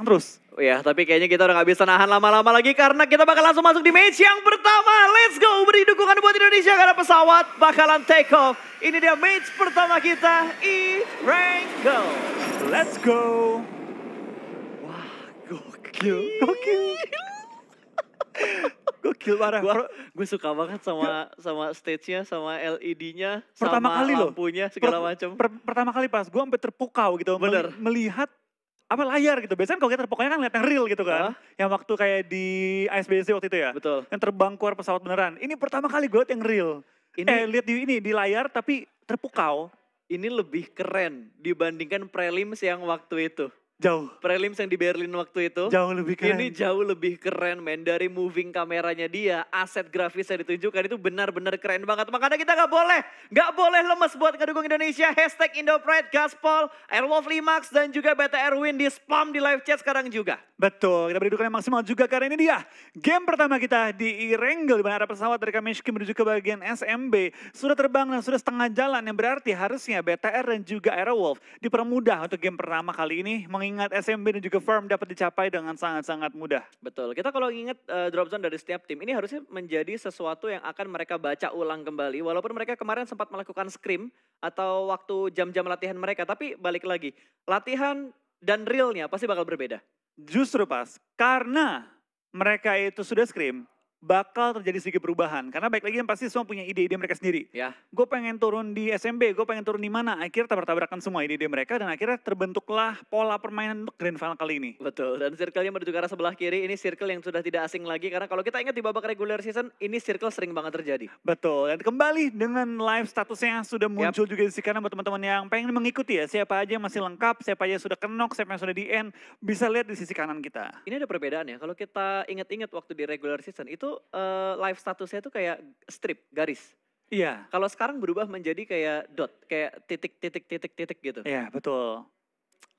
serang terus. Ya, tapi kayaknya kita udah gak bisa nahan lama-lama lagi karena kita bakal langsung masuk di match yang pertama. Let's go, beri dukungan buat Indonesia karena pesawat bakalan take off. Ini dia match pertama kita, E-Rangle. Let's go. Wah, gokil. Gokil parah. Gue suka banget sama stage-nya, sama LED-nya, Pertama sama kali loh. lampunya, segala macam. Pertama kali pas gue sampai terpukau gitu. Bener. Melihat apa layar gitu. Biasanya kalau kita terpukaunya kan lihat yang real gitu kan. Yang waktu kayak di ISBC waktu itu ya. Betul. Yang terbang keluar pesawat beneran. Ini pertama kali gue lihat yang real. Lihat di layar tapi terpukau. Ini lebih keren dibandingkan prelims yang waktu itu. Jauh. Prelims yang di Berlin waktu itu. Jauh lebih keren. Ini jauh lebih keren men. Dari moving kameranya dia, aset grafisnya ditunjukkan itu benar-benar keren banget. Makanya kita gak boleh lemes buat ngedukung Indonesia. Hashtag IndoPride, Gaspol, Airwolf Limax dan juga BTR Win di spam di live chat sekarang juga. Betul, kita beri dukungan yang maksimal juga karena ini dia game pertama kita di E-Rangle di mana ada pesawat dari Kameshki menuju ke bagian SMB. Sudah terbang dan sudah setengah jalan yang berarti harusnya BTR dan juga Airwolf dipermudah untuk game pertama kali ini. Mengingat SMB dan juga Firm dapat dicapai dengan sangat-sangat mudah. Betul, kita kalau ingat drop zone dari setiap tim ini harusnya menjadi sesuatu yang akan mereka baca ulang kembali. Walaupun mereka kemarin sempat melakukan scrim atau waktu jam-jam latihan mereka. Tapi balik lagi, latihan dan realnya pasti bakal berbeda. Justru pas, karena mereka itu sudah scrim, bakal terjadi sedikit perubahan. Karena baik lagi yang pasti semua punya ide-ide mereka sendiri. Ya. Gue pengen turun di SMB, gue pengen turun di mana. Akhirnya tabrak-tabrakan semua ide-ide mereka dan akhirnya terbentuklah pola permainan untuk Grand Final kali ini. Betul, dan circle-nya menuju ke arah sebelah kiri. Ini circle yang sudah tidak asing lagi. Karena kalau kita ingat di babak regular season, ini circle sering banget terjadi. Betul, dan kembali dengan live statusnya sudah muncul juga di kanan buat teman-teman yang pengen mengikuti ya. Siapa aja yang masih lengkap, siapa aja yang sudah kenok, siapa yang sudah di end. Bisa lihat di sisi kanan kita. Ini ada perbedaan ya. Kalau kita ingat-ingat waktu di regular season, itu live statusnya itu kayak strip, garis. Iya. Kalau sekarang berubah menjadi kayak dot, kayak titik gitu. Iya, betul.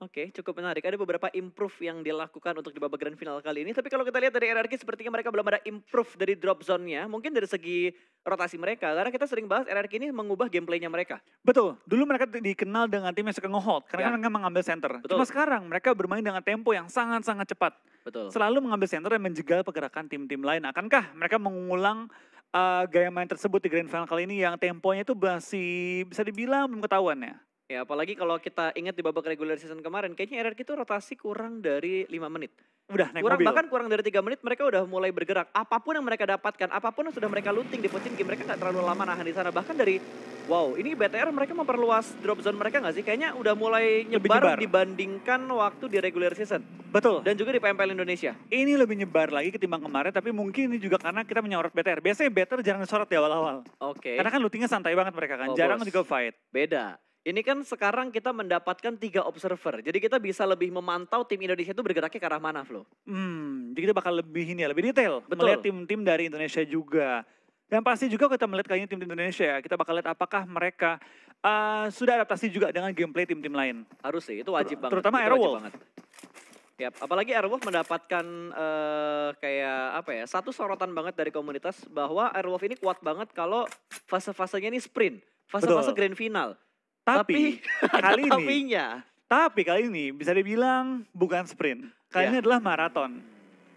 Oke, cukup menarik. Ada beberapa improve yang dilakukan untuk di babak grand final kali ini. Tapi kalau kita lihat dari RRQ sepertinya mereka belum ada improve dari drop zone-nya. Mungkin dari segi rotasi mereka. Karena kita sering bahas RRQ ini mengubah gameplaynya mereka. Betul, dulu mereka dikenal dengan tim yang suka nge-hold. Karena mereka mengambil center. Betul. Cuma sekarang mereka bermain dengan tempo yang sangat-sangat cepat. Betul. Selalu mengambil center dan menjegal pergerakan tim-tim lain. Akankah mereka mengulang gaya main tersebut di grand final kali ini yang temponya itu masih bisa dibilang belum ketahuan ya? Ya apalagi kalau kita ingat di babak regular season kemarin, kayaknya RRQ itu rotasi kurang dari 5 menit. Udah naik mobil. Bahkan kurang dari 3 menit mereka udah mulai bergerak. Apapun yang mereka dapatkan, apapun yang sudah mereka looting di posisi game, mereka gak terlalu lama nahan di sana. Bahkan dari, wow ini BTR mereka memperluas drop zone mereka gak sih? Kayaknya udah mulai nyebar dibandingkan waktu di regular season. Betul. Dan juga di PMPL Indonesia. Ini lebih nyebar lagi ketimbang kemarin, tapi mungkin ini juga karena kita menyorot BTR. Biasanya BTR jarang disorot di awal-awal. Oke. Karena kan lootingnya santai banget mereka kan, jarang juga fight. Beda. Ini kan sekarang kita mendapatkan 3 observer. Jadi kita bisa lebih memantau tim Indonesia itu bergeraknya ke arah mana, Flo. Jadi kita bakal lebih lebih detail. Betul. Melihat tim-tim dari Indonesia juga. Dan pasti juga kita melihat kayaknya tim Indonesia, kita bakal lihat apakah mereka sudah adaptasi juga dengan gameplay tim-tim lain. Harus sih, itu wajib banget. Terutama Airwolf. Yap, apalagi Airwolf mendapatkan satu sorotan banget dari komunitas bahwa Airwolf ini kuat banget kalau fase-fasenya ini sprint. Fase-fase grand final. Tapi kali ini bisa dibilang bukan sprint. Kali ini adalah maraton.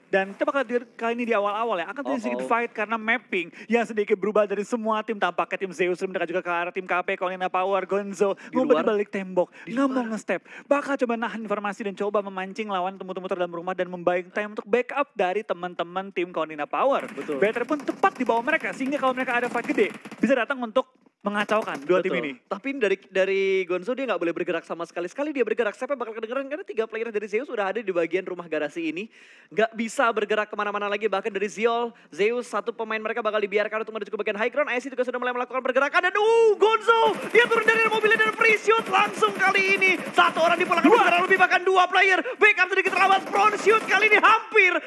Dan kita bakal kali ini di awal-awal ya, akan terjadi sedikit fight karena mapping yang sedikit berubah dari semua tim. Tampaknya tim Zeus mendekat juga ke arah tim KP, Konina Power, Gonzo. Ngumpet di balik tembok, nggak mau nge-step. Bakal coba nahan informasi dan coba memancing lawan temu-temu dalam rumah dan membayang time untuk backup dari teman-teman tim Konina Power. Betul. BTR pun tepat di bawah mereka, sehingga kalau mereka ada fight gede, bisa datang untuk mengacaukan dua tim ini. Tapi dari Gonzo dia nggak boleh bergerak sama sekali. Sekali dia bergerak, siapa bakal kedengeran karena 3 player dari Zeus sudah ada di bagian rumah garasi ini. Nggak bisa bergerak kemana-mana lagi, bahkan dari Zeus, satu pemain mereka bakal dibiarkan untuk menuju ke bagian high ground. IC juga sudah mulai melakukan pergerakan dan Gonzo, dia turun dari mobilnya dan free shoot langsung kali ini. 1 orang dipulangkan kurang lebih, bahkan 2 player. Backup sedikit terlambat, front shoot kali ini hampir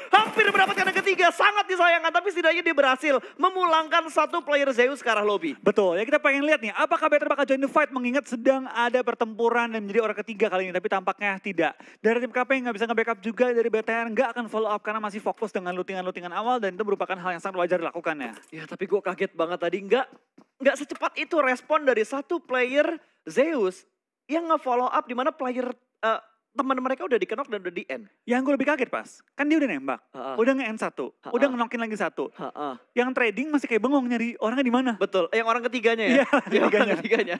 mendapatkan yang ketiga. Sangat disayangkan, tapi setidaknya dia berhasil memulangkan 1 player Zeus ke arah lobby. Betul, ya kita pengen lihat nih, apakah BTR bakal join the fight mengingat sedang ada pertempuran dan menjadi orang ketiga kali ini. Tapi tampaknya tidak. Dari tim KP yang nggak bisa nge-backup juga, dari BTR nggak akan follow up karena masih fokus dengan lootingan-lootingan awal dan itu merupakan hal yang sangat wajar dilakukannya. Ya tapi gue kaget banget tadi, nggak secepat itu respon dari 1 player Zeus yang nge-follow up di mana player teman mereka udah di-knock dan udah di-end. Yang gue lebih kaget pas, kan dia udah nembak, udah nge-end satu, udah ngenokin lagi satu. Yang trading masih kayak bengong nyari orangnya di mana. Betul, yang orang ketiganya ya? Iya, orang ketiganya.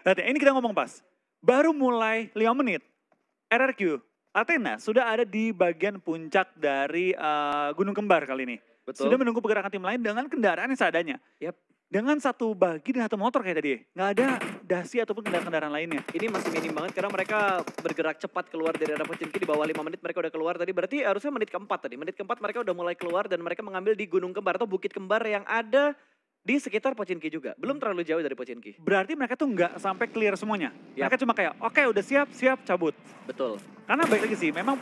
Berarti ini kita ngomong pas, baru mulai 5 menit, RRQ, Athena sudah ada di bagian puncak dari Gunung Kembar kali ini. Betul. Sudah menunggu pergerakan tim lain dengan kendaraan yang seadanya. Yap. Dengan satu bagi dan satu motor kayak tadi. Nggak ada dasi ataupun kendaraan-kendaraan lainnya. Ini masih minim banget karena mereka bergerak cepat keluar dari area Pochinki. Di bawah 5 menit mereka udah keluar tadi. Berarti harusnya menit keempat tadi. Menit keempat mereka udah mulai keluar dan mereka mengambil di Gunung Kembar atau Bukit Kembar yang ada di sekitar Pochinki juga. Belum terlalu jauh dari Pochinki. Berarti mereka tuh nggak sampai clear semuanya. Yap. Mereka cuma kayak, oke udah siap, cabut. Betul. Karena baik lagi sih, memang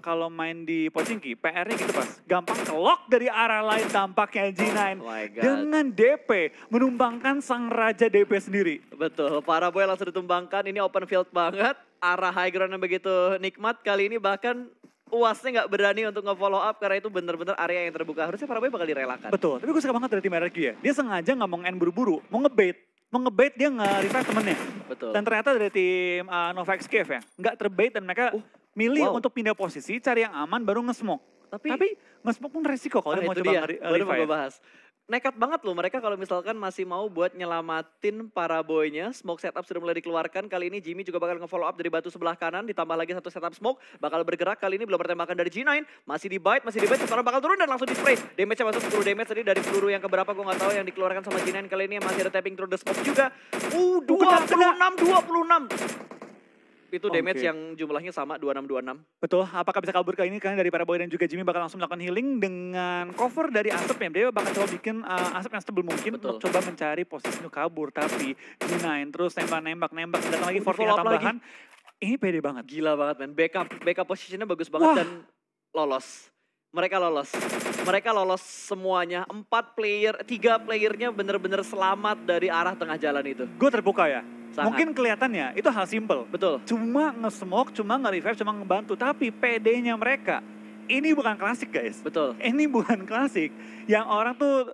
kalau main di Pochinki, PR-nya gitu pas. Gampang kelok dari arah lain tampaknya G9. Oh my God. Dengan DP, menumbangkan sang raja DP sendiri. Betul, para boy langsung ditumbangkan. Ini open field banget. Arah high ground yang begitu nikmat. Kali ini bahkan UASnya nggak berani untuk nge-follow up karena itu benar-benar area yang terbuka. Harusnya para boy bakal direlakan. Betul, tapi gue suka banget dari tim RRQ ya. Dia sengaja nggak mau nge-end buru-buru, mau nge-bait. Mau nge-bait dia nge-revive temennya. Betul. Dan ternyata dari tim Nova Escape ya, nggak terbait dan mereka milih untuk pindah posisi, cari yang aman baru nge-smoke. Tapi nge-smoke pun resiko kalau dia mau coba baru mau revive. gue bahas. Nekat banget loh mereka kalau misalkan masih mau buat nyelamatin para boynya. Smoke setup sudah mulai dikeluarkan. Kali ini Jimmy juga bakal nge-follow up dari batu sebelah kanan. Ditambah lagi satu setup smoke. Bakal bergerak kali ini belum pertembakan dari G9. Masih di bite. Sekarang bakal turun dan langsung di-spray. Damage-nya masuk 10 damage tadi dari peluru yang keberapa gue gak tahu yang dikeluarkan sama G9 kali ini. Masih ada tapping through the smoke juga. 26. Itu damage yang jumlahnya sama 26. Betul, apakah bisa kabur kali ini? Karena dari para boy dan juga Jimmy bakal langsung melakukan healing dengan cover dari asap ya. Dia bakal coba bikin asap yang setebal mungkin untuk coba mencari posisi untuk kabur. Tapi G9 terus nembak, datang lagi force tambahan. Ini pede banget. Gila banget men, backup positionnya bagus banget dan lolos. Mereka lolos semuanya. 3 playernya bener-bener selamat dari arah tengah jalan itu. Gue terbuka ya. Sangat. Mungkin kelihatannya itu hal simple. Betul. Cuma nge-smoke, cuma nge-revive, cuma ngebantu. Tapi PD-nya mereka, ini bukan klasik guys. Betul. Ini bukan klasik. Yang orang tuh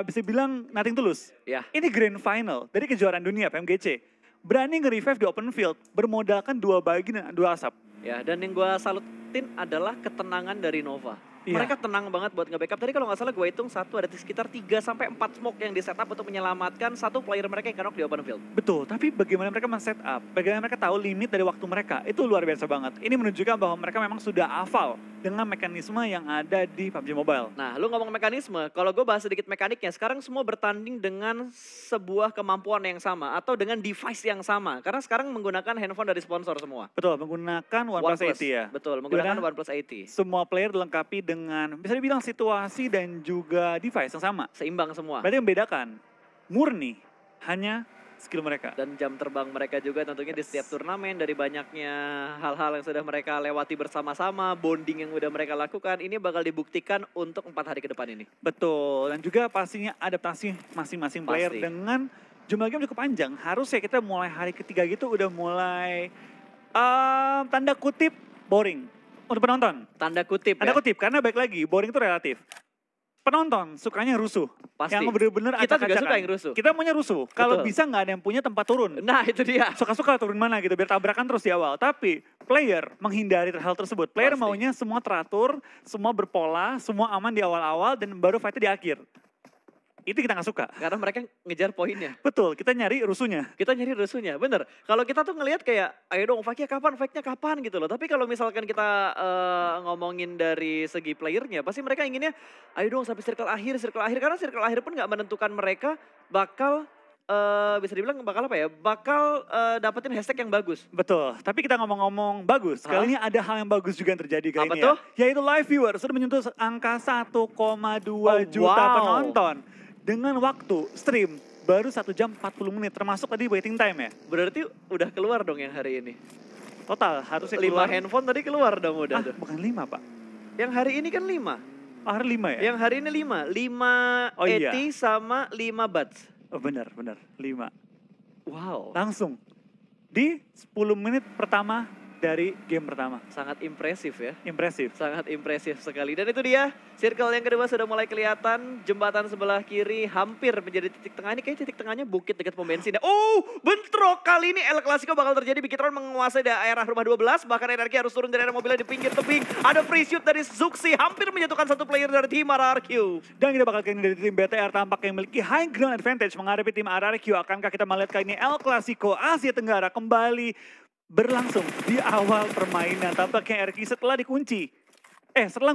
bisa bilang nothing tulus. Ya. Ini grand final dari kejuaraan dunia PMGC. Berani nge-revive di open field, bermodalkan 2 bagi dan 2 asap. Ya, dan yang gue salutin adalah ketenangan dari Nova. Mereka tenang banget buat nge-backup. Tadi kalau nggak salah gue hitung ada sekitar 3-4 smoke yang di-setup untuk menyelamatkan satu player mereka yang knock di open field. Betul, tapi bagaimana mereka men-setup, bagaimana mereka tahu limit dari waktu mereka, itu luar biasa banget. Ini menunjukkan bahwa mereka memang sudah hafal dengan mekanisme yang ada di PUBG Mobile. Nah, lu ngomong mekanisme, kalau gue bahas sedikit mekaniknya, sekarang semua bertanding dengan sebuah kemampuan yang sama atau dengan device yang sama. Karena sekarang menggunakan handphone dari sponsor semua. Betul, menggunakan OnePlus 80 ya. Betul, menggunakan OnePlus 80. Semua player dilengkapi dengan bisa dibilang situasi dan juga device yang sama. Seimbang semua. Berarti yang membedakan murni hanya skill mereka. Dan jam terbang mereka juga tentunya di setiap turnamen, dari banyaknya hal-hal yang sudah mereka lewati bersama-sama, bonding yang sudah mereka lakukan, ini bakal dibuktikan untuk 4 hari ke depan ini. Betul, dan juga pastinya adaptasi masing-masing player dengan jumlah game cukup panjang. Harusnya kita mulai hari ketiga gitu udah mulai tanda kutip boring untuk penonton. Tanda kutip Tanda kutip, karena baik lagi, boring itu relatif. Penonton sukanya rusuh. Pasti. Yang bener-bener kita juga suka yang rusuh. Kita maunya rusuh. Kalau bisa nggak ada yang punya tempat turun. Nah itu dia. Suka-suka turun mana gitu, biar tabrakan terus di awal. Tapi player menghindari hal tersebut. Player maunya semua teratur, semua berpola, semua aman di awal-awal dan baru fightnya di akhir. Itu kita nggak suka. Karena mereka ngejar poinnya. Betul, kita nyari rusuhnya. Bener. Kalau kita tuh ngelihat kayak, ayo dong fake-nya kapan gitu loh. Tapi kalau misalkan kita ngomongin dari segi playernya, pasti mereka inginnya, ayo dong sampai circle akhir. Karena circle akhir pun nggak menentukan mereka bakal, bisa dibilang bakal apa ya, bakal dapetin hashtag yang bagus. Betul, tapi kita ngomong-ngomong bagus. Kali ini ada hal yang bagus juga yang terjadi kali ini tuh? ya. Yaitu live viewer sudah menyentuh angka 1,2 juta penonton. Dengan waktu stream baru 1 jam 40 menit, termasuk tadi waiting time ya. Berarti udah keluar dong yang hari ini. Total harusnya 5 keluar. handphone tadi keluar dong udah tuh. Bukan 5 Pak. Yang hari ini kan 5. Hari 5 ya? Yang hari ini 5. 5 ET sama 5 Buds. Oh benar, 5. Wow. Langsung. Di 10 menit pertama dari game pertama. Sangat impresif ya. Impresif. Sangat impresif sekali. Dan itu dia, circle yang kedua sudah mulai kelihatan. Jembatan sebelah kiri hampir menjadi titik tengah. Ini kayak titik tengahnya bukit dekat pom bensin. Oh, bentrok kali ini El Clasico bakal terjadi. Bigitron menguasai daerah rumah 12. Bahkan Energi harus turun dari area mobilnya di pinggir tebing. Ada free shoot dari Zuxi. Hampir menjatuhkan satu player dari tim RRQ. Dan kita bakal kali ini dari tim BTR tampaknya memiliki high ground advantage menghadapi tim RRQ. Akankah kita melihat kali ini El Clasico Asia Tenggara kembali berlangsung di awal permainan. Tampaknya RRQ setelah dikunci. Setelah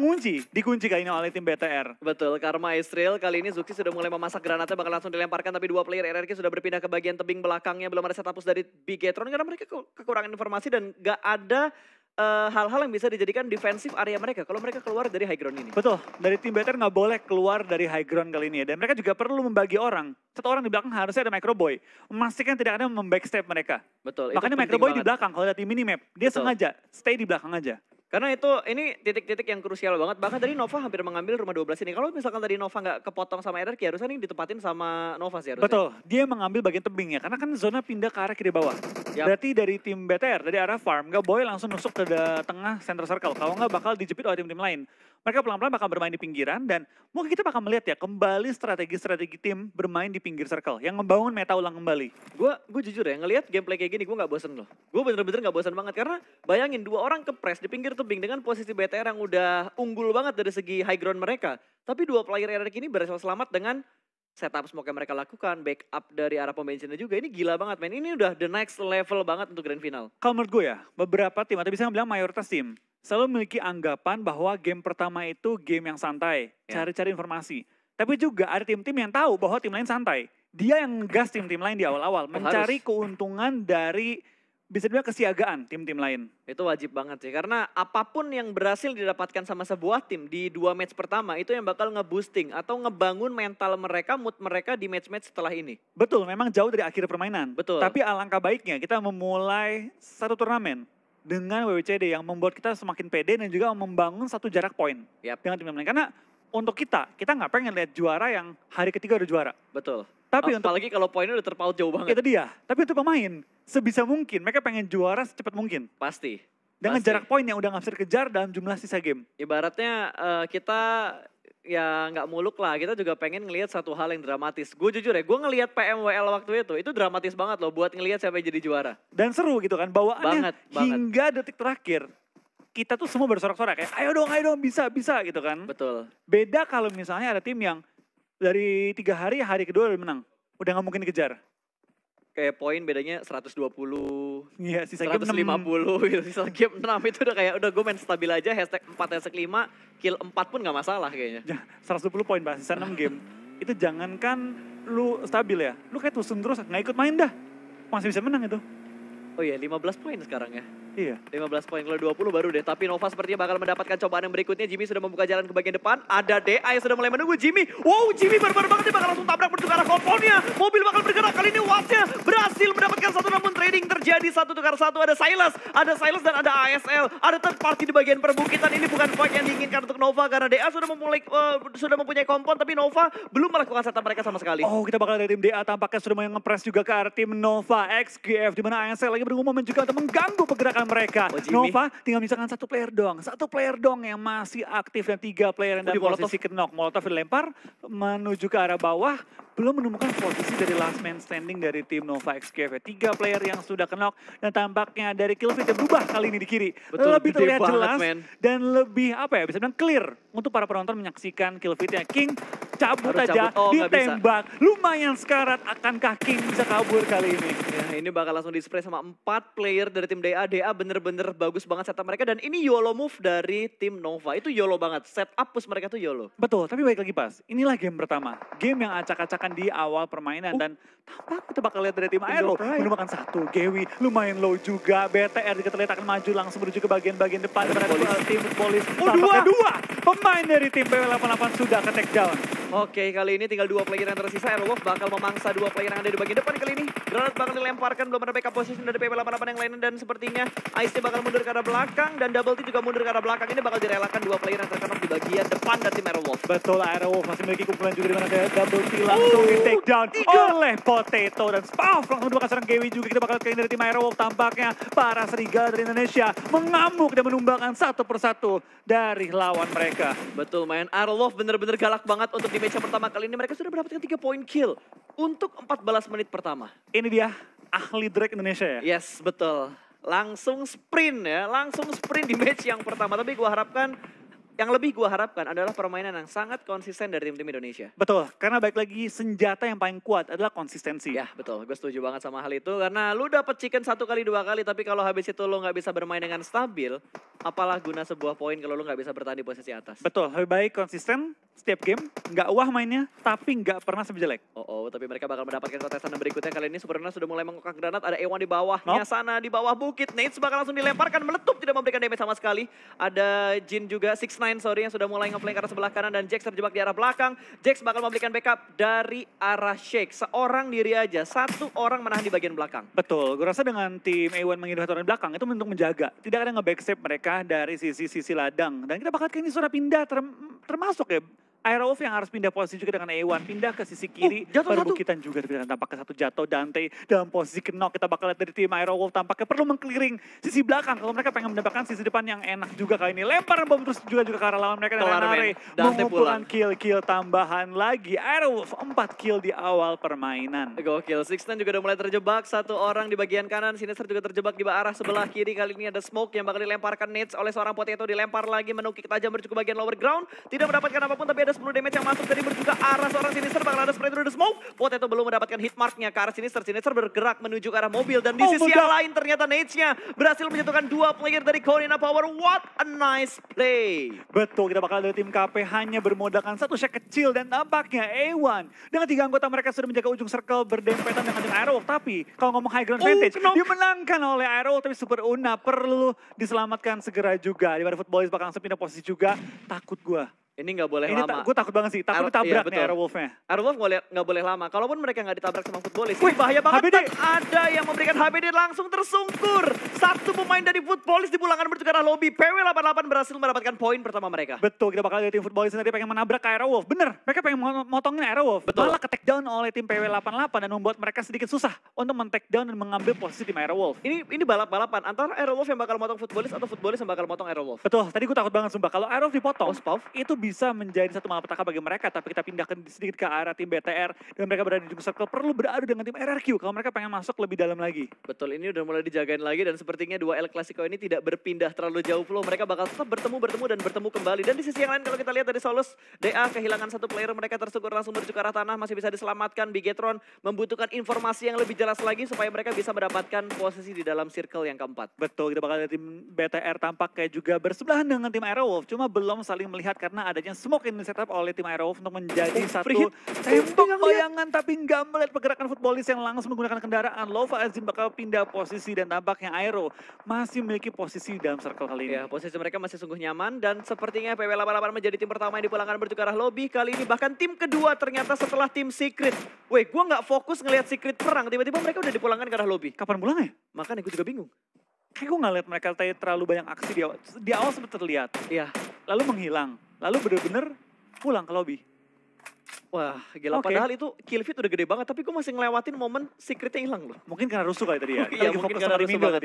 dikunci kali ini oleh tim BTR. Betul, Karma Israel kali ini Zuxi sudah mulai memasak granatnya, bakal langsung dilemparkan. Tapi dua player RRQ sudah berpindah ke bagian tebing belakangnya. Belum ada setapus dari Bigetron karena mereka kekurangan informasi dan gak ada hal-hal yang bisa dijadikan defensif area mereka kalau mereka keluar dari high ground ini. Betul, dari tim BTR nggak boleh keluar dari high ground kali ini ya. Dan mereka juga perlu membagi orang. Satu orang di belakang harusnya ada Microboy. Memastikan tidak ada membackstep mereka. Betul. Makanya Microboy di belakang kalau lihat di minimap. Dia sengaja stay di belakang aja. Karena ini titik-titik yang krusial banget. Bahkan tadi Nova hampir mengambil rumah 12 ini. Kalau misalkan tadi Nova nggak kepotong sama RRQ, harusnya ini ditempatin sama Nova sih harusnya. Betul, dia mengambil bagian tebingnya. Karena kan zona pindah ke arah kiri bawah. Yep. Berarti dari tim BTR, dari arah farm, nggak boleh langsung nusuk ke tengah center circle. Kalau nggak bakal dijepit oleh tim-tim lain. Mereka pelan-pelan bakal bermain di pinggiran dan mungkin kita bakal melihat ya kembali strategi-strategi tim bermain di pinggir circle. Yang membangun meta ulang kembali. Gue jujur ya, ngelihat gameplay kayak gini gue nggak bosen loh. Gue bener-bener nggak bosen banget karena bayangin dua orang kepres di pinggir tebing dengan posisi BTR yang udah unggul banget dari segi high ground mereka. Tapi dua player RRQ ini berhasil selamat dengan setup smoke yang mereka lakukan, backup dari arah pom bensinnya juga. Ini gila banget men, ini udah the next level banget untuk grand final. Kalau menurut gue ya, beberapa tim atau bisa bilang mayoritas tim selalu memiliki anggapan bahwa game pertama itu game yang santai, cari-cari informasi. Tapi juga ada tim-tim yang tahu bahwa tim lain santai. Dia yang ngegas tim-tim lain di awal-awal, mencari keuntungan dari bisa dibilang kesiagaan tim-tim lain. Itu wajib banget sih, karena apapun yang berhasil didapatkan sama sebuah tim di 2 match pertama itu yang bakal nge-boosting atau ngebangun mental mereka, mood mereka di match-match setelah ini. Betul, memang jauh dari akhir permainan. Betul. Tapi alangkah baiknya kita memulai satu turnamen dengan WWCD yang membuat kita semakin pede dan juga membangun satu jarak poin dengan tim lain. Karena untuk kita nggak pengen lihat juara yang hari ketiga udah juara. Betul. Tapi apalagi kalau poinnya udah terpaut jauh banget. Itu dia. Tapi untuk pemain, sebisa mungkin mereka pengen juara secepat mungkin. Pasti. Dengan jarak poin yang udah nggak bisa dikejar dalam jumlah sisa game. Ibaratnya kita ya nggak muluk lah, kita juga pengen ngelihat satu hal yang dramatis. Gue jujur ya, gue ngelihat PMWL waktu itu dramatis banget loh buat ngelihat siapa yang jadi juara. Dan seru gitu kan, bawaannya banget. Hingga detik terakhir. Kita tuh semua bersorak-sorak kayak ayo dong bisa gitu kan. Betul. Beda kalau misalnya ada tim yang dari 3 hari kedua udah menang. Udah nggak mungkin dikejar. Kayak poin bedanya 120, iya, sisa 150 gitu, sisa game 6 itu udah kayak udah gue main stabil aja, hashtag 4, hashtag 5, kill 4 pun gak masalah kayaknya. 120 poin bahas sisa 6 game, itu jangankan lu stabil ya, lu kayak tusun terus gak ikut main dah, masih bisa menang itu. Oh iya, 15 poin sekarang ya. Iya. 15 poin, kalau 20 baru deh. Tapi Nova sepertinya bakal mendapatkan cobaan yang berikutnya. Jimmy sudah membuka jalan ke bagian depan. Ada DA yang sudah mulai menunggu Jimmy. Wow, Jimmy barbar banget. Dia bakal langsung tabrak menuju ke arah komponnya. Mobil bakal bergerak. Kali ini Wasnya berhasil mendapatkan satu, namun trading terjadi. 1 tukar 1. Ada Silas dan ada ASL. Ada third party di bagian perbukitan. Ini bukan fight yang diinginkan untuk Nova. Karena DA sudah mempunyai kompon. Tapi Nova belum melakukan setup mereka sama sekali. Oh, kita bakal dari tim DA tampaknya sudah mau nge-press juga ke arah tim Nova XGF. Di mana ASL lagi bergumul juga untuk mengganggu pergerakan mereka. Nova tinggal misalkan satu player dong yang masih aktif dan 3 player yang dalam posisi knock. Molotov dilempar menuju ke arah bawah, belum menemukan posisi dari last man standing dari tim Nova XGF. 3 player yang sudah knock dan tampaknya dari kill feed berubah kali ini di kiri. Betul, lebih terlihat jelas banget, dan lebih bisa bilang clear untuk para penonton menyaksikan kill feednya. King cabut aja, ditembak. Lumayan sekarat, akankah King bisa kabur kali ini? Ya, ini bakal langsung di-spray sama 4 player dari tim DA. DA bener-bener bagus banget setup mereka dan ini YOLO move dari tim Nova. Itu YOLO banget, setup push mereka tuh YOLO. Betul, tapi baik lagi Pas, inilah game pertama. Game yang acak-acakan di awal permainan dan tampak kita bakal lihat dari tim Aero menemukan 1. Gewi lumayan low juga, BTR juga terlihat akan maju langsung menuju ke bagian-bagian depan. Tim Polis. Oh, 2 pemain dari tim PW88 sudah ke take down. Oke, kali ini tinggal 2 player yang tersisa. Aerowolf bakal memangsa 2 player yang ada di bagian depan kali ini. Granat bakal dilemparkan, belum ada backup position dari PW88 yang lainnya. Dan sepertinya Ice bakal mundur ke arah belakang. Dan Double T juga mundur ke arah belakang. Ini bakal direlakan 2 player yang terkena di bagian depan dari tim Aerowolf. Betul, Aerowolf masih memiliki kumpulan juga di mana ada Double T langsung di take down oleh Potato. Dan Spaff langsung dua serang Gewi juga. Kita bakal kali dari tim Aerowolf. Tampaknya para serigala dari Indonesia mengamuk dan menumbangkan satu persatu dari lawan mereka. Betul, main Aerowolf bener-bener galak banget untuk di match yang pertama kali ini. Mereka sudah mendapatkan 3 poin kill untuk 14 menit pertama. Ini dia ahli Drake Indonesia ya? Yes, betul. Langsung sprint ya, langsung sprint di match yang pertama. Tapi yang lebih gua harapkan adalah permainan yang sangat konsisten dari tim-tim Indonesia. Betul, karena baik lagi senjata yang paling kuat adalah konsistensi. Ya betul, gue setuju banget sama hal itu. Karena lu dapet chicken 1 kali 2 kali, tapi kalau habis itu lu nggak bisa bermain dengan stabil, apalah guna sebuah poin kalau lu nggak bisa bertahan di posisi atas. Betul, lebih baik konsisten setiap game, nggak wah mainnya, tapi nggak pernah jelek. Tapi mereka bakal mendapatkan kontesan berikutnya. Kali ini Supernova sudah mulai mengokak granat, ada Ewan di bawahnya sana, di bawah bukit. Nades bakal langsung dilemparkan, meletup, tidak memberikan damage sama sekali. Ada Jin juga, 6ix9ine yang sudah mulai nge-flank ke arah sebelah kanan, dan Jax terjebak di arah belakang. Jax bakal memberikan backup dari arah Shake. Seorang diri aja, 1 orang menahan di bagian belakang. Betul, gue rasa dengan tim A1 menghindari orang di belakang itu untuk menjaga. Tidak ada nge-backstep mereka dari sisi ladang. Dan kita bakal kayaknya sudah pindah termasuk ya. Aerowolf yang harus pindah posisi juga dengan A1, pindah ke sisi kiri, perbukitan juga. Dan tampaknya 1 jatuh, Dante dalam posisi knock. Kita bakal lihat dari tim Aerowolf tampaknya perlu meng-clearing sisi belakang. Kalau mereka pengen mendapatkan sisi depan yang enak juga kali ini. Lempar bom terus juga ke arah lawan mereka. Dan Nare mengumpulkan kill tambahan lagi. Aerowolf 4 kill di awal permainan. Gokil, 6ix9ine juga udah mulai terjebak. 1 orang di bagian kanan, Sinister juga terjebak di arah sebelah kiri. Kali ini ada Smoke yang bakal dilemparkan Nades oleh seorang Potato. Dilempar lagi, menukik tajam menuju ke bagian lower ground. Tidak mendapatkan apapun, tapi ada 10 damage yang masuk dari menuju ke arah seorang Sinister. Bakal ada spray through the smoke. Potato belum mendapatkan hit marknya ke arah Sinister. Sinister bergerak menuju ke arah mobil. Dan di sisi yang lain ternyata Nades-nya berhasil menjatuhkan 2 player dari Corina Power. What a nice play. Betul, kita bakal dari tim KP hanya bermodalkan 1 shot kecil. Dan tampaknya A1 dengan 3 anggota mereka sudah menjaga ujung circle berdempetan dengan tim Aerowolf. Tapi kalau ngomong high ground advantage, dimenangkan oleh Aerowolf. Tapi Super Una perlu diselamatkan segera juga. Di mana Footballis bakal langsung pindah posisi juga. Takut gua. Ini nggak boleh lama. Gue takut banget sih, takut ditabrak nih Aerowolf-nya. Aerowolf nggak boleh lama. Kalaupun mereka nggak ditabrak sama Footballis, ini bahaya banget. Ada yang memberikan HBD langsung tersungkur. 1 pemain dari Footballis dipulangkan menuju ke arah lobby. PW88 berhasil mendapatkan poin pertama mereka. Betul, kita bakal lihat tim Footballis nanti pengen menabrak ke Aerowolf. Bener, mereka pengen motongin Aerowolf. Malah ke take down oleh tim PW88 dan membuat mereka sedikit susah untuk men-take down dan mengambil posisi tim Aerowolf. Ini balap-balapan antara Aerowolf yang bakal motong Footballis atau Footballis yang bakal motong Aerowolf. Betul, tadi gue takut banget sumpah. Kalau Aerowolf dipotong, itu bisa menjadi satu malapetaka bagi mereka. Tapi kita pindahkan sedikit ke arah tim BTR. Dan mereka berada di ujung circle, perlu beradu dengan tim RRQ kalau mereka pengen masuk lebih dalam lagi. Betul, ini udah mulai dijagain lagi. Dan sepertinya 2 El Clasico ini tidak berpindah terlalu jauh flow. Mereka bakal tetap bertemu dan bertemu kembali. Dan di sisi yang lain kalau kita lihat dari Solus, DA kehilangan 1 player. Mereka tersungkur langsung menuju ke arah tanah. Masih bisa diselamatkan. Bigetron membutuhkan informasi yang lebih jelas lagi supaya mereka bisa mendapatkan posisi di dalam circle yang keempat. Betul, kita bakal lihat tim BTR tampaknya juga bersebelahan dengan tim Aerowolf. Cuma belum saling melihat karena adanya smoke yang disetup oleh tim Aerowolf untuk menjadi satu tembok bayangan. Tapi nggak melihat pergerakan Footballis yang langsung menggunakan kendaraan. Lova Azim bakal pindah posisi dan tampaknya Aero masih memiliki posisi dalam circle kali ini. Ya, posisi mereka masih sungguh nyaman dan sepertinya PW88 menjadi tim pertama yang dipulangkan menuju ke arah lobby. Kali ini bahkan tim kedua ternyata setelah tim Secret. Weh, gue nggak fokus ngelihat Secret perang. Tiba-tiba mereka udah dipulangkan ke arah lobby. Kapan pulangnya? Makanya gue juga bingung. Kayak gue nggak lihat mereka terlalu banyak aksi di awal. Di awal sempat terlihat. Iya. Lalu menghilang. Lalu bener-bener pulang ke lobby. Wah, gila. Padahal itu kill feed udah gede banget, tapi gue masih ngelewatin momen secretnya hilang loh. Mungkin karena rusuh kali tadi ya. Iya, mungkin karena rusuh banget.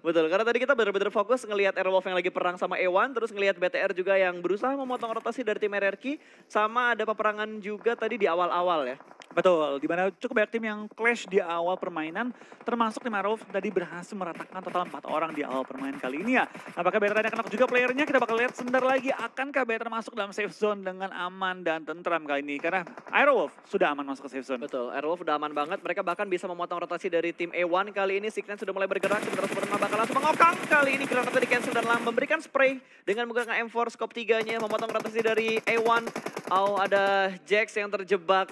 Betul. Karena tadi kita benar-benar fokus ngelihat Aerowolf yang lagi perang sama Ewan, terus ngelihat BTR juga yang berusaha memotong rotasi dari tim RRQ, sama ada peperangan juga tadi di awal-awal ya. Betul, di mana cukup banyak tim yang clash di awal permainan, termasuk tim Aerowolf tadi berhasil meratakan total 4 orang di awal permainan kali ini ya. Apakah BTR akan juga playernya? Kita bakal lihat sebentar lagi, akankah BTR masuk dalam safe zone dengan aman dan tentram kali ini? Karena Aerowolf sudah aman masuk ke safe zone. Betul, Aerowolf udah aman banget, mereka bahkan bisa memotong rotasi dari tim A1 kali ini. Signan sudah mulai bergerak, sebentar bakal langsung mengokang. Kali ini granatnya di cancel dan memberikan spray dengan menggunakan M4 scope 3-nya, memotong rotasi dari A1. Ada Jax yang terjebak.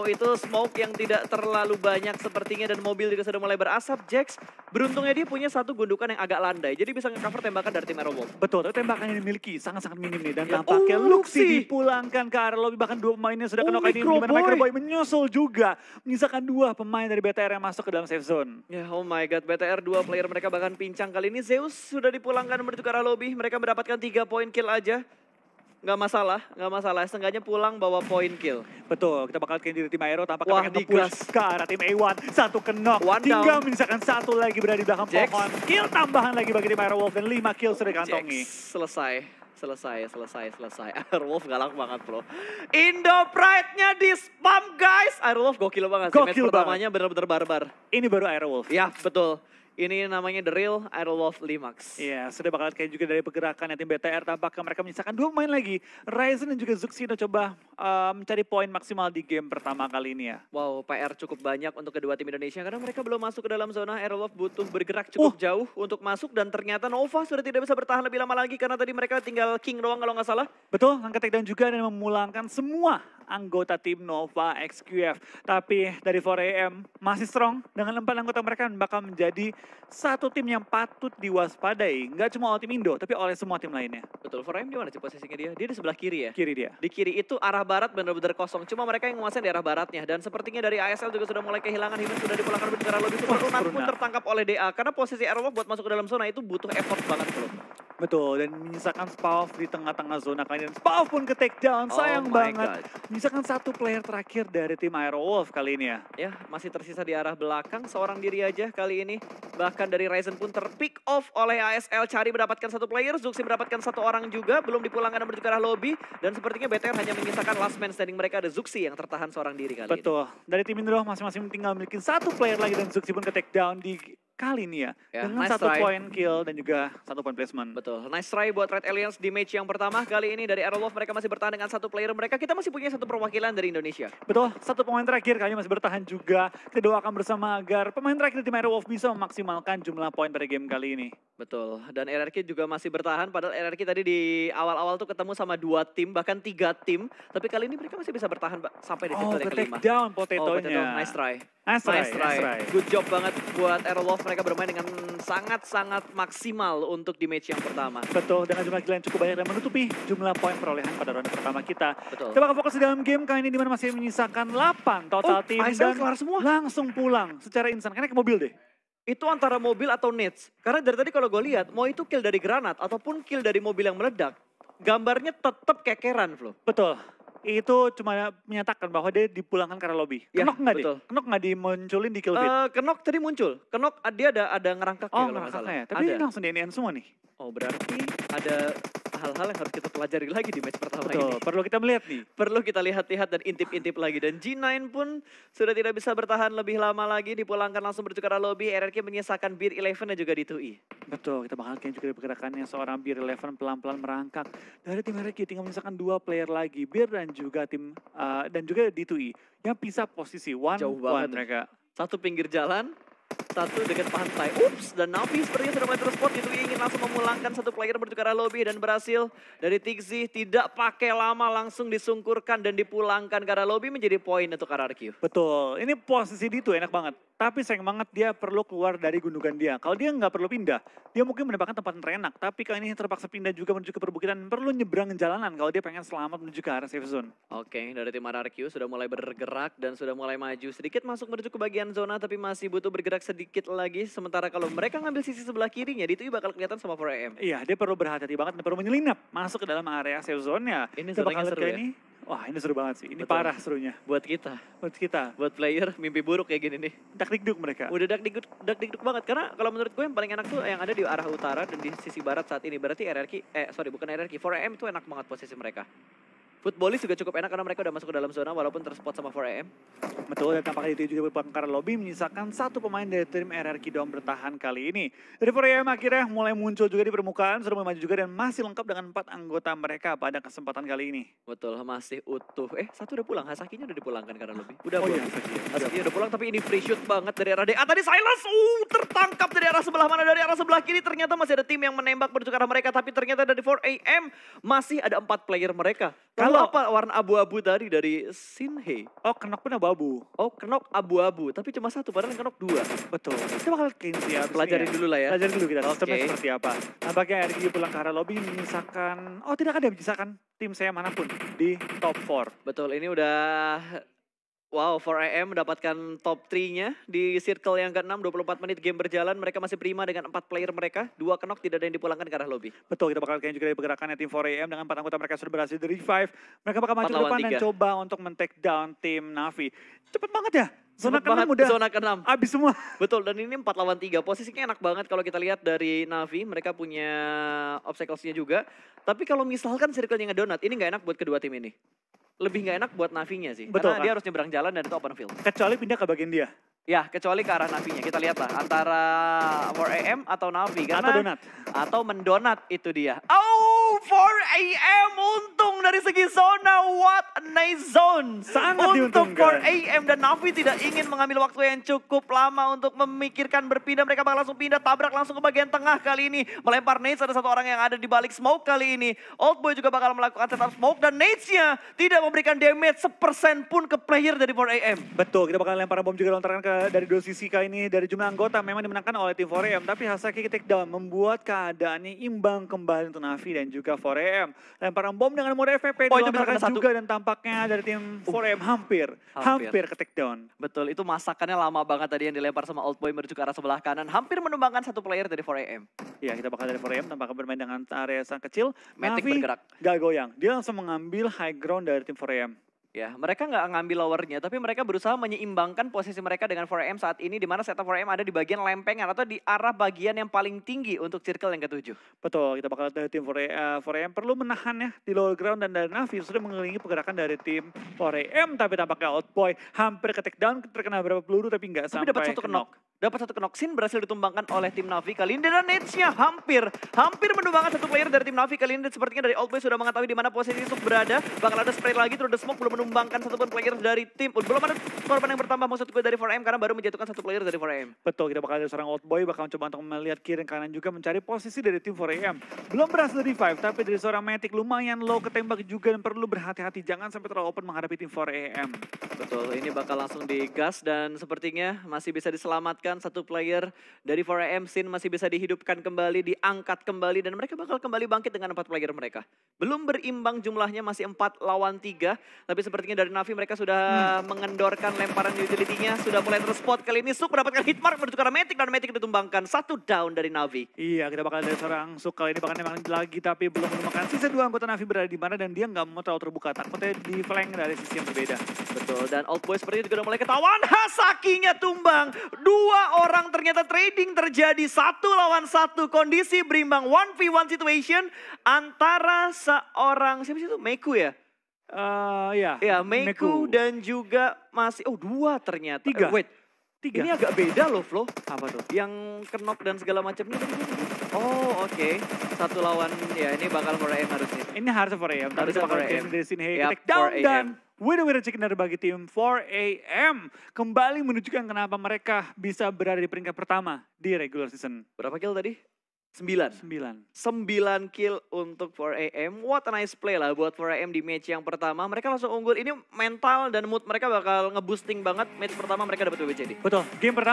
Sejauh itu smoke yang tidak terlalu banyak sepertinya dan mobil juga sudah mulai berasap. Jax beruntungnya dia punya satu gundukan yang agak landai. Jadi bisa nge-cover tembakan dari tim Aerowolf. Betul, tapi tembakan yang dimiliki sangat-sangat minim nih. Dan Ya, tampaknya Luxi Luxi dipulangkan ke arah lobby. Bahkan 2 pemainnya sudah kena ini. Microboy. Dimana Microboy menyusul juga. Menyisakan 2 pemain dari BTR yang masuk ke dalam safe zone. Ya, oh my god, BTR 2 player mereka bahkan pincang kali ini. Zeus sudah dipulangkan menuju ke arah lobby. Mereka mendapatkan 3 poin kill aja. Nggak masalah. Setengahnya pulang bawa poin kill. Betul, kita bakal lihat di tim Aero tampaknya pengen digas. nge-push ke arah tim A1. 1 kenok, One tinggal down. menyisakan 1 lagi berada di belakang Jax. pohon. Kill tambahan lagi bagi tim Aerowolf dan 5 kill sudah dikantongi. Selesai. Aerowolf galak banget bro. Indo Pride-nya di spam guys. Aerowolf gokil banget sih. Match Gokil pertamanya benar-benar barbar. Ini baru Aerowolf. Ya betul. Ini namanya The Real Aerowolf Limax. Iya, sudah bakal kayak juga dari pergerakan tim BTR tampaknya mereka menyisakan 2 pemain lagi. Ryzen dan juga Zuxino coba mencari poin maksimal di game pertama kali ini ya. Wow, PR cukup banyak untuk kedua tim Indonesia karena mereka belum masuk ke dalam zona. Aerowolf butuh bergerak cukup jauh untuk masuk dan ternyata Nova sudah tidak bisa bertahan lebih lama lagi karena tadi mereka tinggal King doang kalau nggak salah. Betul, angkat takedown juga dan memulangkan semua anggota tim Nova XQF. Tapi dari 4AM masih strong dengan 4 anggota mereka bakal menjadi satu tim yang patut diwaspadai. Nggak cuma oleh tim Indo, tapi oleh semua tim lainnya. Betul, 4AM di mana sih posisinya dia? Dia di sebelah kiri ya? Kiri dia. Di kiri itu arah barat benar-benar kosong. Cuma mereka yang menguasai di arah baratnya. Dan sepertinya dari ASL juga sudah mulai kehilangan. Himen sudah dipulangkan menuju ke arah lobby. Super Lunas pun tertangkap oleh DA. Karena posisi Aerowolf buat masuk ke dalam zona itu butuh effort banget bro. Betul, dan menyisakan Spav di tengah-tengah zona kali ini. Spav pun ke take down, sayang banget. Menyisakan 1 player terakhir dari tim Aerowolf kali ini ya. Ya, masih tersisa di arah belakang, seorang diri aja kali ini. Bahkan dari Ryzen pun terpick off oleh ASL, Cari mendapatkan 1 player, Zuxi mendapatkan 1 orang juga, belum dipulangkan menuju ke arah lobby. Dan sepertinya BTR hanya menyisakan last man standing mereka, ada Zuxi yang tertahan seorang diri kali ini. Betul, dari tim Indo masing-masing tinggal memiliki 1 player lagi dan Zuxi pun ke take down di kali ini ya. Dengan nice 1 poin kill dan juga 1 poin placement. Betul, nice try buat Red Aliens di match yang pertama. Kali ini dari Aerowolf mereka masih bertahan dengan 1 player mereka. Kita masih punya 1 perwakilan dari Indonesia. Betul, 1 pemain terakhir kali ini masih bertahan juga. Kita doakan bersama agar pemain terakhir di tim Aerowolf bisa memaksimalkan jumlah poin pada game kali ini. Betul, dan RRQ juga masih bertahan. Padahal RRQ tadi di awal-awal tuh ketemu sama 2 tim, bahkan 3 tim. Tapi kali ini mereka masih bisa bertahan sampai di titik yang kelima. Take down potatonya. Nice try. Nice try. Good job banget buat Aerowolf. Mereka bermain dengan sangat-sangat maksimal untuk di match yang pertama. Betul, dengan jumlah kill yang cukup banyak dan menutupi jumlah poin perolehan pada ronde pertama kita. Betul. Kita bakal fokus di dalam game kali ini di mana masih menyisakan 8 total tim dan keluar semua. langsung pulang secara instan. Karena ke mobil deh. Itu antara mobil atau nades. Karena dari tadi kalau gue lihat, mau itu kill dari granat ataupun kill dari mobil yang meledak, gambarnya tetap kekeran, Flo. Betul. Itu cuma menyatakan bahwa dia dipulangkan karena lobby. Ya, Kenok nggak deh? betul. Kenok nggak dimunculin di kill feed? Kenok tadi muncul. Kenok dia ada ngerangkak Oh, kalau nggak salah. ya. Tapi ini langsung di semua nih. Oh, berarti ada hal-hal yang harus kita pelajari lagi di match pertama ini. Perlu kita melihat nih. Perlu kita lihat-lihat dan intip-intip lagi. Dan G9 pun sudah tidak bisa bertahan lebih lama lagi. Dipulangkan langsung menuju ke arah lobby. RRQ menyisakan Beer 11 dan juga D2E. Betul, kita bakal lihat juga di pergerakannya seorang Beer 11 pelan-pelan merangkak. Dari tim RRQ tinggal menyisakan 2 player lagi. Beer dan juga tim dan juga D2E. Yang pisah posisi Jauh banget mereka. Satu pinggir jalan, satu dekat pantai. Ups, dan Navi sepertinya sudah mulai terspot. Itu ingin langsung memulangkan 1 player menuju ke arah lobby dan berhasil dari Tixi tidak pakai lama langsung disungkurkan dan dipulangkan ke arah lobby menjadi poin untuk RRQ. Betul, ini posisi dia tuh enak banget. Tapi sayang banget dia perlu keluar dari gundukan dia. Kalau dia nggak perlu pindah, dia mungkin mendapatkan tempat yang terenak. Tapi kali ini terpaksa pindah juga menuju ke perbukitan. Perlu nyebrang jalanan kalau dia pengen selamat menuju ke arah safe zone. Oke, dari tim RRQ sudah mulai bergerak dan sudah mulai maju. Sedikit masuk menuju ke bagian zona tapi masih butuh bergerak sedikit lagi. Sementara kalau mereka ngambil sisi sebelah kirinya, itu bakal kelihatan sama 4AM. Iya, dia perlu berhati-hati banget dan perlu menyelinap masuk ke dalam area safe zone-nya. Ini kita bakal seru ya. ini. Wah, ini seru banget sih. Ini Betul. parah serunya. Buat kita, Buat player mimpi buruk kayak gini nih. dak-dikduk mereka. Udah dak-dikduk banget. Karena kalau menurut gue yang paling enak tuh yang ada di arah utara dan di sisi barat saat ini. Berarti bukan RRQ, 4AM itu enak banget posisi mereka. Footballis juga cukup enak karena mereka udah masuk ke dalam zona walaupun terspot sama 4AM. Betul, dan tampaknya itu juga berpangkar lobby menyisakan 1 pemain dari tim RRQ Dom bertahan kali ini. Dari 4AM akhirnya mulai muncul juga di permukaan, sudah mulai maju juga dan masih lengkap dengan 4 anggota mereka pada kesempatan kali ini. Betul, masih utuh. Satu udah pulang, Hasakinya udah dipulangkan karena lobby. Udah iya, Hasakinya udah pulang tapi ini free shoot banget dari arah DA. Tadi Silas, tertangkap dari arah sebelah mana, dari arah sebelah kiri. Ternyata masih ada tim yang menembak menuju ke arah mereka. Tapi ternyata dari 4AM masih ada 4 player mereka. Itu apa warna abu-abu tadi dari Shinhei? Oh, Knock pun abu-abu. Oh, Knock abu-abu, tapi cuma satu, padahal Knock 2. Betul. Kita bakal Kenzie ya. Pelajarin dulu lah ya. Pelajarin dulu kita sistemnya Oke. seperti apa. Nampaknya RG pulang ke arah lobby menyisakan, oh tidak ada menyisakan tim saya manapun di top 4. Betul, ini udah wow, 4AM mendapatkan top 3-nya di circle yang ke-6, 24 menit game berjalan. Mereka masih prima dengan 4 player mereka. 2 Knock, tidak ada yang dipulangkan ke arah lobby. Betul, kita bakal lihat juga dari pergerakannya tim 4AM dengan 4 anggota mereka sudah berhasil di revive. Mereka bakal maju 4 ke lawan depan dan 3. coba untuk men-take down tim Navi. Cepet banget ya. Zona Cepet banget, ke-6 udah zona ke-6. abis semua. Betul, dan ini 4 lawan 3. Posisinya enak banget kalau kita lihat dari Navi. Mereka punya obstacles-nya juga. Tapi kalau misalkan circle-nya ngedonat, ini nggak enak buat kedua tim ini. Lebih nggak enak buat Navinya sih. Betul, Karena kan? dia harus nyebrang jalan dan itu open field. Kecuali pindah ke bagian dia. Ya, kecuali ke arah Navinya. Kita lihatlah antara 4AM atau Navi. Atau Karena donat. atau mendonat itu dia. Oh, 4AM untung dari segi zona. What a nice zone. Sangat Untuk diuntungkan. 4AM dan Navi tidak ingin mengambil waktu yang cukup lama untuk memikirkan berpindah. Mereka bakal langsung pindah, tabrak langsung ke bagian tengah kali ini. Melempar nades, ada satu orang yang ada di balik smoke kali ini. Old Boy juga bakal melakukan setup smoke dan nades-nya tidak memberikan damage 1% pun ke player dari 4AM. Betul, kita bakal lempar bom juga lontaran dari dua sisi kali ini. Dari jumlah anggota memang dimenangkan oleh tim 4AM. Tapi Hasaki take down membuat keadaannya imbang kembali untuk Navi dan juga 4AM. Lemparan bom dengan mode FVP Oh, itu bisa dilontarkan kena satu. juga dan tampaknya dari tim 4AM hampir ke take down. Betul, itu masakannya lama banget tadi yang dilempar sama Old Boy menuju ke arah sebelah kanan. Hampir menumbangkan satu player dari 4AM. Ya, kita bakal dari 4AM tampaknya bermain dengan area sang kecil. Matic Navi bergerak. gak goyang. Dia langsung mengambil high ground dari tim 4AM. Ya, mereka nggak ngambil lowernya, tapi mereka berusaha menyeimbangkan posisi mereka dengan 4AM saat ini, di mana setup 4AM ada di bagian lempengan atau di arah bagian yang paling tinggi untuk circle yang ke-7. Betul, kita bakal lihat dari tim 4AM perlu menahan ya di lower ground dan dari Navi sudah mengelilingi pergerakan dari tim 4AM. Tapi tampaknya Outboy hampir ke take down, terkena beberapa peluru tapi nggak Tapi sampai dapat satu knock. Dapat satu knock. Sin berhasil ditumbangkan oleh tim Navi kali ini dan nades-nya hampir menumbangkan satu player dari tim Navi kali ini. Dan sepertinya dari Old Boy sudah mengetahui di mana posisi Suk berada. Bakal ada spray lagi, terus ada smoke, belum menumbangkan satupun player dari tim. Belum ada korban yang bertambah maksud gue dari 4AM karena baru menjatuhkan satu player dari 4AM. Betul, kita bakal ada seorang Outboy bakal coba untuk melihat kiri dan kanan juga mencari posisi dari tim 4AM. Belum berhasil revive, tapi dari seorang Matic lumayan low ketembak juga dan perlu berhati-hati. Jangan sampai terlalu open menghadapi tim 4AM. Betul, ini bakal langsung digas dan sepertinya masih bisa diselamatkan satu player dari 4AM. Sin masih bisa dihidupkan kembali, diangkat kembali dan mereka bakal kembali bangkit dengan 4 player mereka. Belum berimbang jumlahnya, masih 4 lawan 3. Tapi sepertinya dari Navi mereka sudah mengendorkan lemparan utility-nya. Sudah mulai terspot kali ini. Suk mendapatkan hit mark menuju ke arah Matic dan Matic ditumbangkan. 1 down dari Navi. Iya, kita bakal dari seorang Suk kali ini bakal nembak lagi tapi belum menemukan sisa 2 anggota Navi berada di mana dan dia nggak mau terlalu terbuka. Takutnya di flank dari sisi yang berbeda. Betul, dan Old Boy sepertinya juga udah mulai ketahuan. Hasakinya tumbang. 2 orang ternyata trading terjadi 1 lawan 1. Kondisi berimbang 1v1 situation antara seorang, siapa sih itu? Meku ya? Ya, Ya, Meku dan juga masih, 2 ternyata. 3. Wait, 3. ini agak beda loh Flo. Apa tuh? Yang kenok dan segala macamnya. Oh oke, 1 lawan, ya ini bakal 4AM harusnya. Ini harusnya 4AM, tapi Harusnya kita bakal 4AM. dari sini Yap, take down 4AM. dan winner chicken dari bagi tim 4AM. Kembali menunjukkan kenapa mereka bisa berada di peringkat pertama di regular season. Berapa kill tadi? 9. 9. 9 kill untuk 4AM. What a nice play lah buat 4AM di match yang pertama. Mereka langsung unggul. Ini mental dan mood mereka bakal nge-boosting banget. Match pertama mereka dapat WBCD. Betul, game pertama